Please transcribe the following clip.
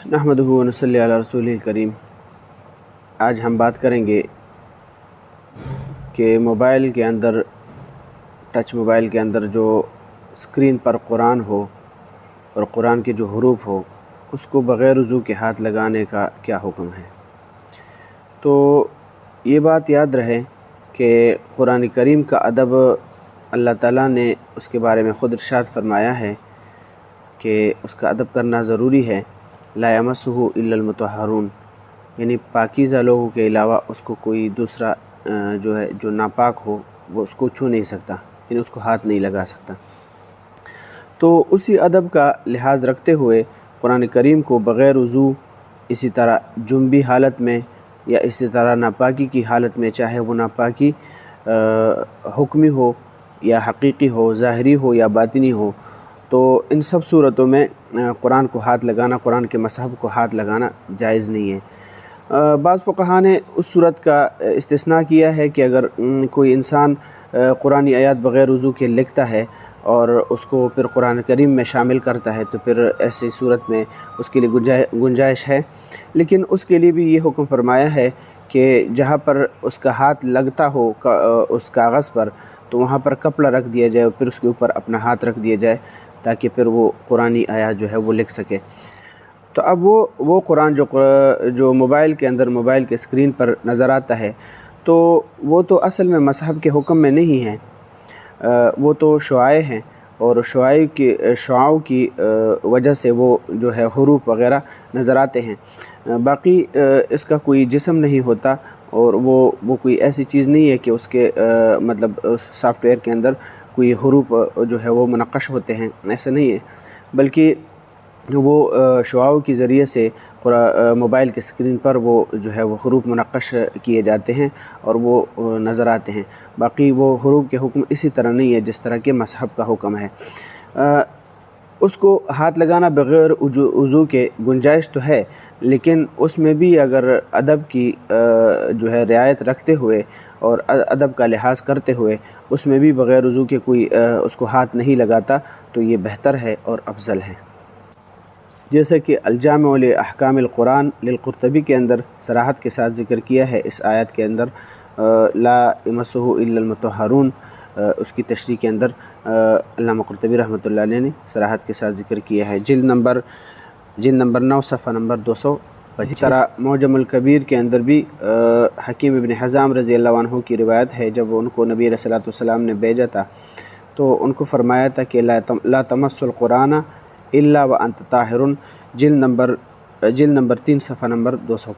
نحمدہ و نصلی علی رسولہ الکریم۔ آج ہم بات کریں گے کہ موبائل کے اندر، ٹچ موبائل کے اندر جو اسکرین پر قرآن ہو اور قرآن کے جو حروف ہو، اس کو بغیر وضو کے ہاتھ لگانے کا کیا حکم ہے۔ تو یہ بات یاد رہے کہ قرآن کریم کا ادب اللہ تعالیٰ نے اس کے بارے میں خود ارشاد فرمایا ہے کہ اس کا ادب کرنا ضروری ہے۔ لا یمسہ الا المطہرون، یعنی پاکیزہ لوگوں کے علاوہ اس کو کوئی دوسرا جو ناپاک ہو وہ اس کو چھو نہیں سکتا، یعنی اس کو ہاتھ نہیں لگا سکتا۔ تو اسی ادب کا لحاظ رکھتے ہوئے قرآن کریم کو بغیر وضو، اسی طرح جنبی حالت میں یا اسی طرح ناپاکی کی حالت میں، چاہے وہ ناپاکی حکمی ہو یا حقیقی ہو، ظاہری ہو یا باطنی ہو، تو ان سب صورتوں میں قرآن کو ہاتھ لگانا، قرآن کے مصحف کو ہاتھ لگانا جائز نہیں ہے۔ بعض فقہاء نے اس صورت کا استثناء کیا ہے کہ اگر کوئی انسان قرآنی آیات بغیر وضو کے لکھتا ہے اور اس کو پھر قرآن کریم میں شامل کرتا ہے، تو پھر ایسی صورت میں اس کے لیے گنجائش ہے، لیکن اس کے لیے بھی یہ حکم فرمایا ہے کہ جہاں پر اس کا ہاتھ لگتا ہو اس کاغذ پر، تو وہاں پر کپڑا رکھ دیا جائے اور پھر اس کے اوپر اپنا ہاتھ رکھ دیا جائے تاکہ پھر وہ قرآنی آیات جو ہے وہ لکھ سکے۔ تو اب وہ قرآن جو موبائل کے اندر، موبائل کے اسکرین پر نظر آتا ہے، تو وہ تو اصل میں مصحف کے حکم میں نہیں ہے، وہ تو شعاع ہیں، اور شعاعوں کی وجہ سے وہ جو ہے حروف وغیرہ نظر آتے ہیں۔ باقی اس کا کوئی جسم نہیں ہوتا، اور وہ کوئی ایسی چیز نہیں ہے کہ اس کے مطلب سافٹ ویئر کے اندر کوئی حروف جو ہے وہ منقش ہوتے ہیں، ایسا نہیں ہے، بلکہ وہ شعاعوں کے ذریعے سے موبائل کے اسکرین پر وہ جو ہے وہ حروف منقش کیے جاتے ہیں اور وہ نظر آتے ہیں۔ باقی وہ حروف کے حکم اسی طرح نہیں ہے جس طرح کے مصحف کا حکم ہے۔ اس کو ہاتھ لگانا بغیر وضو کے گنجائش تو ہے، لیکن اس میں بھی اگر ادب کی جو ہے رعایت رکھتے ہوئے اور ادب کا لحاظ کرتے ہوئے اس میں بھی بغیر وضو کے کوئی اس کو ہاتھ نہیں لگاتا، تو یہ بہتر ہے اور افضل ہے۔ جیسا کہ الجامع لاحکام القرآن للقرطبی کے اندر صراحت کے ساتھ ذکر کیا ہے اس آیت کے اندر، لا یمسہ الا المطہرون، اس کی تشریح کے اندر علامہ قرطبی رحمۃ اللہ علیہ نے صراحت کے ساتھ ذکر کیا ہے، جلد نمبر 9 صفحہ نمبر 200۔ اسی طرح معجم الکبیر کے اندر بھی حکیم ابن حزام رضی اللہ عنہ کی روایت ہے، جب ان کو نبی علیہ الصلوۃ والسلام نے بھیجا تھا تو ان کو فرمایا تھا کہ لا تمس القرآن الا وانت طاہر، جلد نمبر 3 صفحہ نمبر 200۔